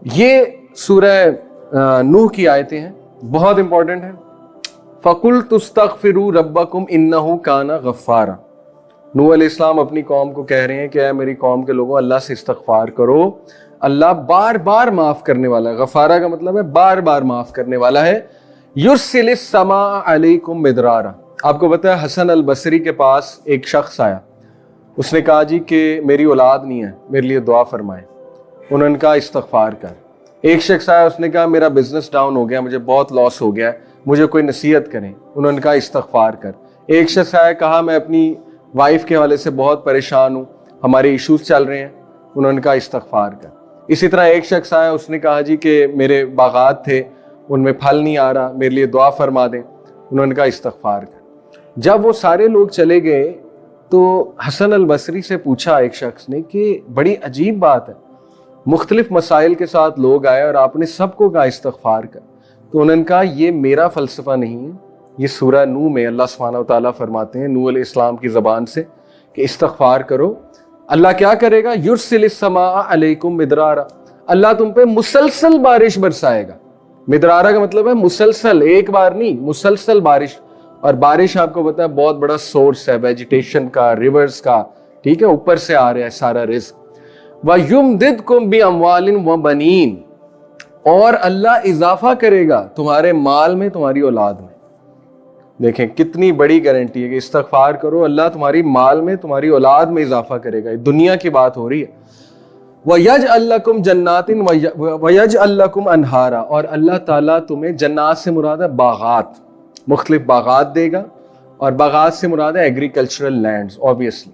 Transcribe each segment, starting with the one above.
یہ سورہ نوح کی آیتیں ہیں, بہت امپورٹنٹ ہیں. فَقُلْتُ اسْتَغْفِرُوا رَبَّكُمْ إِنَّهُ كَانَ غَفَّارًا. نوح علیہ السلام اپنی قوم کو کہہ رہے ہیں کہ اے میری قوم کے لوگوں, اللہ سے استغفار کرو, اللہ بار بار معاف کرنے والا ہے. غفارہ کا مطلب ہے بار بار معاف کرنے والا ہے. یرسل السماء علیکم مدرارا. آپ کو پتہ ہے حسن البصری کے پاس ایک شخص آیا, اس نے کہا جی کہ میری اولاد نہیں ہے, میرے لیے دعا فرمائیں. انہوں نے کہا استغفار کر. ایک شخص آیا, اس نے کہا میرا بزنس ڈاؤن ہو گیا, مجھے بہت لاس ہو گیا, مجھے کوئی نصیحت کریں. انہوں نے کہا استغفار کر. ایک شخص آیا, کہا میں اپنی وائف کے حوالے سے بہت پریشان ہوں, ہمارے ایشوز چل رہے ہیں. انہوں نے کہا استغفار کر. اسی طرح ایک شخص آیا, اس نے کہا جی کہ میرے باغات تھے, ان میں پھل نہیں آ رہا, میرے لیے دعا فرما دیں. انہوں نے کہا استغفار کر. جب وہ سارے لوگ چلے گئے تو حسن البصری سے پوچھا ایک شخص نے کہ بڑی عجیب بات ہے, مختلف مسائل کے ساتھ لوگ آئے اور آپ نے سب کو کہا استغفار کر. تو انہوں نے کہا یہ میرا فلسفہ نہیں ہے, یہ سورہ نوح میں اللہ سبحانہ و تعالیٰ فرماتے ہیں نوح علیہ السلام کی زبان سے کہ استغفار کرو. اللہ کیا کرے گا؟ یرسل السماء علیکم مدرارا. اللہ تم پہ مسلسل بارش برسائے گا. مدرارا کا مطلب ہے مسلسل, ایک بار نہیں, مسلسل بارش. اور بارش آپ کو پتا ہے بہت بڑا سورس ہے ویجیٹیشن کا, ریورز کا, ٹھیک ہے, اوپر سے آ رہا ہے سارا رزق. وَيُمْدِدْكُمْ بِأَمْوَالٍ وَبَنِينَ. اور اللہ اضافہ کرے گا تمہارے مال میں, تمہاری اولاد میں. دیکھیں کتنی بڑی گارنٹی ہے کہ استغفار کرو, اللہ تمہاری مال میں, تمہاری اولاد میں اضافہ کرے گا. دنیا کی بات ہو رہی ہے. وَيَجْعَلْ لَكُمْ جَنَّاتٍ وَيَجْعَلْ لَكُمْ أَنْهَارًا. اور اللہ تعالیٰ تمہیں, جنات سے مراد ہے باغات, مختلف باغات دے گا, اور باغات سے مراد ہے ایگریکلچرل لینڈز obviously.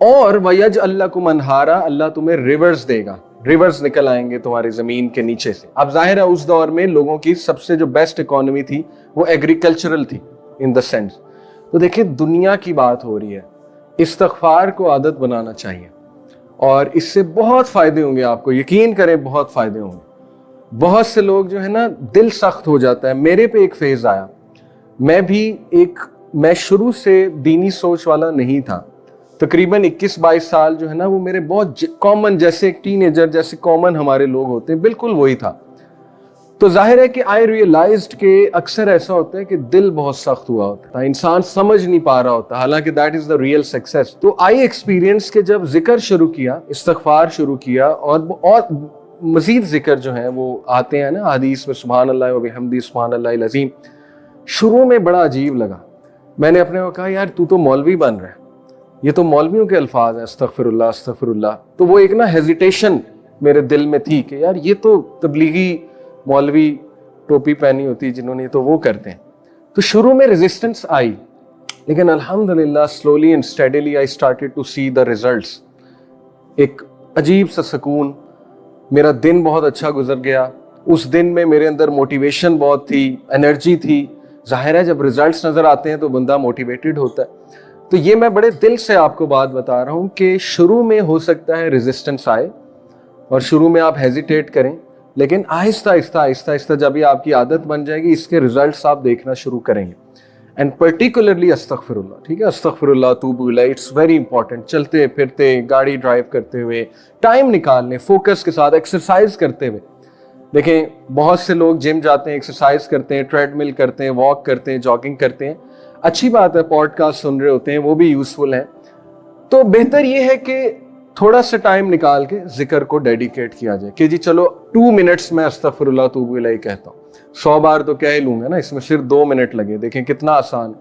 اور وَيَجْعَلْ لَكُمْ أَنْهَارًا. اللہ تمہیں ریورز دے گا, ریورز نکل آئیں گے تمہاری زمین کے نیچے سے. اب ظاہر ہے اس دور میں لوگوں کی سب سے جو بیسٹ اکانومی تھی وہ ایگریکلچرل تھی ان دا سینس. تو دیکھیں دنیا کی بات ہو رہی ہے, استغفار کو عادت بنانا چاہیے, اور اس سے بہت فائدے ہوں گے آپ کو, یقین کریں بہت فائدے ہوں گے. بہت سے لوگ جو ہے نا دل سخت ہو جاتا ہے. میرے پہ ایک فیز آیا, میں شروع سے دینی سوچ والا نہیں تھا. تقریباً 21-22 سال جو ہے نا وہ میرے بہت کامن, جیسے ایک ٹین ایجر جیسے کامن ہمارے لوگ ہوتے ہیں, بالکل وہی تھا. تو ظاہر ہے کہ آئی ریئلائزڈ کہ اکثر ایسا ہوتا ہے کہ دل بہت سخت ہوا ہوتا ہے, انسان سمجھ نہیں پا رہا ہوتا, حالانکہ that is the real success. تو آئی ایکسپیرینس کہ جب ذکر شروع کیا, استغفار شروع کیا, اور مزید ذکر جو ہیں وہ آتے ہیں نا حدیث میں, سبحان اللہ و بحمدہ سبحان اللہ العظیم. شروع میں بڑا عجیب لگا. میں نے اپنے کو کہا یار تو مولوی بن رہا ہے, یہ تو مولویوں کے الفاظ ہیں, استغفر اللہ استغفر اللہ. تو وہ ایک نا ہیزیٹیشن میرے دل میں تھی کہ یار یہ تو تبلیغی مولوی ٹوپی پہنی ہوتی جنہوں نے, تو وہ کرتے ہیں. تو شروع میں ریزسٹنس آئی, لیکن الحمدللہ slowly and steadily I started to see the results. ایک عجیب سا سکون, میرا دن بہت اچھا گزر گیا. اس دن میں میرے اندر موٹیویشن بہت تھی, انرجی تھی. ظاہر ہے جب ریزلٹس نظر آتے ہیں تو بندہ موٹیویٹڈ ہوتا ہے. تو یہ میں بڑے دل سے آپ کو بات بتا رہا ہوں کہ شروع میں ہو سکتا ہے ریزسٹنس آئے, اور شروع میں آپ ہیزیٹیٹ کریں, لیکن آہستہ آہستہ جب یہ آپ کی عادت بن جائے گی, اس کے ریزلٹس آپ دیکھنا شروع کریں گے. اینڈ پرٹیکولرلی استغفر اللہ, ٹھیک ہے, استغفر اللہ توب الیہ, اٹس ویری امپورٹنٹ. چلتے پھرتے, گاڑی ڈرائیو کرتے ہوئے ٹائم نکال لیں, فوکس کے ساتھ ایکسرسائز کرتے ہوئے. دیکھیں بہت سے لوگ جم جاتے ہیں, ایکسرسائز کرتے ہیں, ٹریڈ مل کرتے ہیں, واک کرتے ہیں, جاگنگ کرتے ہیں. اچھی بات ہے, پوڈ کاسٹ سن رہے ہوتے ہیں, وہ بھی یوزفل ہیں. تو بہتر یہ ہے کہ تھوڑا سا ٹائم نکال کے ذکر کو ڈیڈیکیٹ کیا جائے کہ جی چلو 2 منٹس میں استغفر اللہ توب الیہ کہتا ہوں. 100 بار تو کہہ لوں گا نا, اس میں صرف 2 منٹ لگے. دیکھیں کتنا آسان.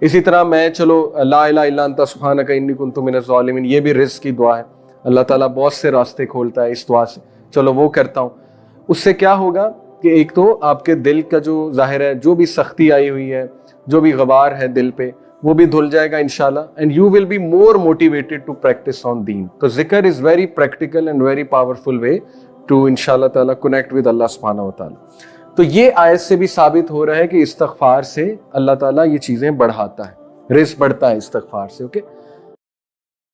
اسی طرح میں چلو لا الہ الا انت سبحانک انی کنت من الظالمین, یہ بھی رزق کی دعا ہے, اللہ تعالیٰ بہت سے راستے کھولتا ہے اس دعا سے, چلو وہ کرتا ہوں. اس سے کیا ہوگا کہ ایک تو آپ کے دل کا جو ظاہر ہے جو بھی سختی آئی ہوئی ہے, جو بھی غبار ہے دل پہ, وہ بھی دھل جائے گا انشاءاللہ. And you will be more motivated to practise on دین. تو ذکر is very practical and very powerful way to انشاءاللہ تعالیٰ کنیکٹ ود اللہ سبحانہ و تعالیٰ. تو یہ آیت سے بھی ثابت ہو رہا ہے کہ استغفار سے اللہ تعالیٰ یہ چیزیں بڑھاتا ہے, رزق بڑھتا ہے استغفار سے. اوکے.